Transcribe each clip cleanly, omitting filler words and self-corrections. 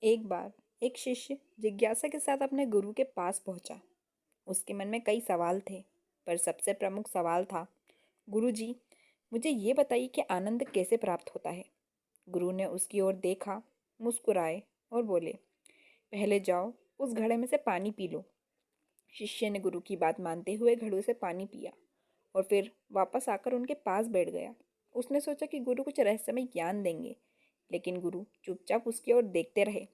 एक बार एक शिष्य जिज्ञासा के साथ अपने गुरु के पास पहुंचा। उसके मन में कई सवाल थे, पर सबसे प्रमुख सवाल था, गुरु जी, मुझे ये बताइए कि आनंद कैसे प्राप्त होता है। गुरु ने उसकी ओर देखा, मुस्कुराए और बोले, पहले जाओ उस घड़े में से पानी पी लो। शिष्य ने गुरु की बात मानते हुए घड़े से पानी पिया और फिर वापस आकर उनके पास बैठ गया। उसने सोचा कि गुरु कुछ रहस्यमय ज्ञान देंगे, लेकिन गुरु चुपचाप उसकी ओर देखते रहे।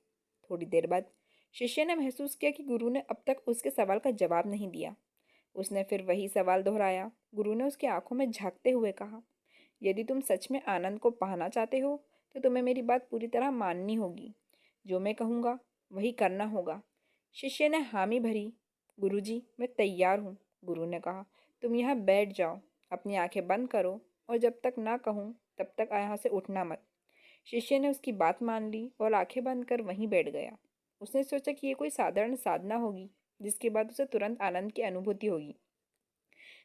थोड़ी देर बाद शिष्य ने महसूस किया कि गुरु ने अब तक उसके सवाल का जवाब नहीं दिया। उसने फिर वही सवाल दोहराया। गुरु ने उसकी आंखों में झांकते हुए कहा, यदि तुम सच में आनंद को पाना चाहते हो तो तुम्हें मेरी बात पूरी तरह माननी होगी। जो मैं कहूँगा वही करना होगा। शिष्य ने हामी भरी। गुरुजी, मैं तैयार हूँ। गुरु ने कहा, तुम यहाँ बैठ जाओ, अपनी आंखें बंद करो और जब तक ना कहूँ तब तक यहाँ से उठना मत। शिष्य ने उसकी बात मान ली और आंखें बंद कर वहीं बैठ गया। उसने सोचा कि ये कोई साधारण साधना होगी, जिसके बाद उसे तुरंत आनंद की अनुभूति होगी।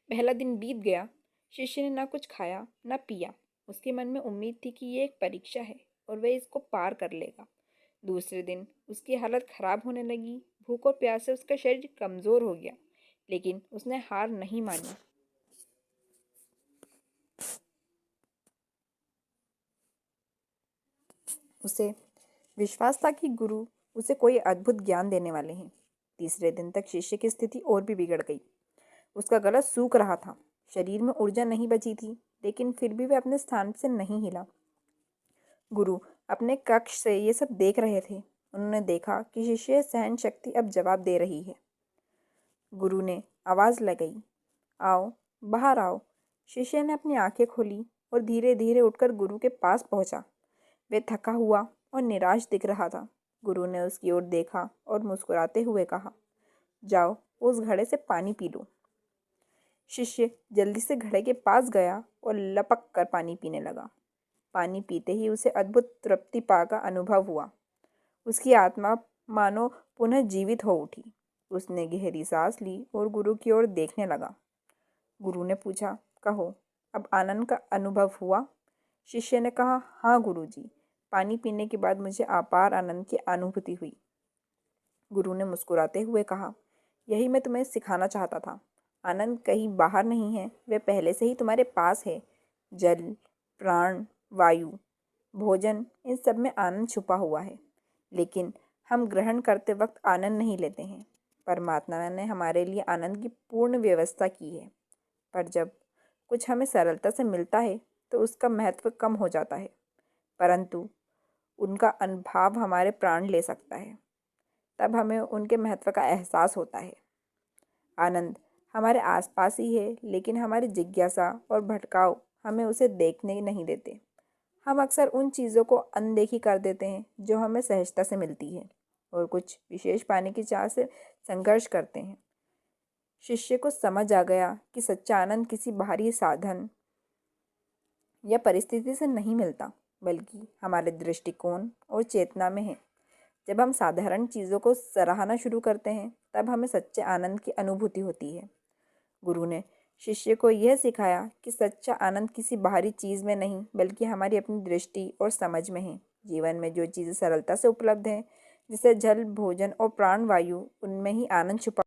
पहला दिन बीत गया। शिष्य ने ना कुछ खाया ना पिया। उसके मन में उम्मीद थी कि ये एक परीक्षा है और वह इसको पार कर लेगा। दूसरे दिन उसकी हालत खराब होने लगी। भूख और प्यास से उसका शरीर कमजोर हो गया, लेकिन उसने हार नहीं मानी। उसे विश्वास था कि गुरु उसे कोई अद्भुत ज्ञान देने वाले हैं। तीसरे दिन तक शिष्य की स्थिति और भी बिगड़ गई। उसका गला सूख रहा था, शरीर में ऊर्जा नहीं बची थी, लेकिन फिर भी वह अपने स्थान से नहीं हिला। गुरु अपने कक्ष से ये सब देख रहे थे। उन्होंने देखा कि शिष्य सहन शक्ति अब जवाब दे रही है। गुरु ने आवाज लगाई, आओ, बाहर आओ। शिष्य ने अपनी आंखें खोली और धीरे धीरे उठकर गुरु के पास पहुंचा। वह थका हुआ और निराश दिख रहा था। गुरु ने उसकी ओर देखा और मुस्कुराते हुए कहा, जाओ उस घड़े से पानी पी लो। शिष्य जल्दी से घड़े के पास गया और लपक कर पानी पीने लगा। पानी पीते ही उसे अद्भुत तृप्ति पा का अनुभव हुआ। उसकी आत्मा मानो पुनः जीवित हो उठी। उसने गहरी सांस ली और गुरु की ओर देखने लगा। गुरु ने पूछा, कहो, अब आनंद का अनुभव हुआ? शिष्य ने कहा, हाँ गुरुजी, पानी पीने के बाद मुझे अपार आनंद की अनुभूति हुई। गुरु ने मुस्कुराते हुए कहा, यही मैं तुम्हें सिखाना चाहता था। आनंद कहीं बाहर नहीं है, वह पहले से ही तुम्हारे पास है। जल, प्राण, वायु, भोजन, इन सब में आनंद छुपा हुआ है, लेकिन हम ग्रहण करते वक्त आनंद नहीं लेते हैं। परमात्मा ने हमारे लिए आनंद की पूर्ण व्यवस्था की है, पर जब कुछ हमें सरलता से मिलता है तो उसका महत्व कम हो जाता है, परंतु उनका अनुभव हमारे प्राण ले सकता है। तब हमें उनके महत्व का एहसास होता है। आनंद हमारे आसपास ही है, लेकिन हमारी जिज्ञासा और भटकाव हमें उसे देखने नहीं देते। हम अक्सर उन चीज़ों को अनदेखी कर देते हैं जो हमें सहजता से मिलती है, और कुछ विशेष पाने की चाह से संघर्ष करते हैं। शिष्य को समझ आ गया कि सच्चा आनंद किसी बाहरी साधन या परिस्थिति से नहीं मिलता, बल्कि हमारे दृष्टिकोण और चेतना में है। जब हम साधारण चीज़ों को सराहना शुरू करते हैं, तब हमें सच्चे आनंद की अनुभूति होती है। गुरु ने शिष्य को यह सिखाया कि सच्चा आनंद किसी बाहरी चीज़ में नहीं, बल्कि हमारी अपनी दृष्टि और समझ में है। जीवन में जो चीज़ें सरलता से उपलब्ध हैं, जैसे जल, भोजन और प्राण वायु, उनमें ही आनंद छुपा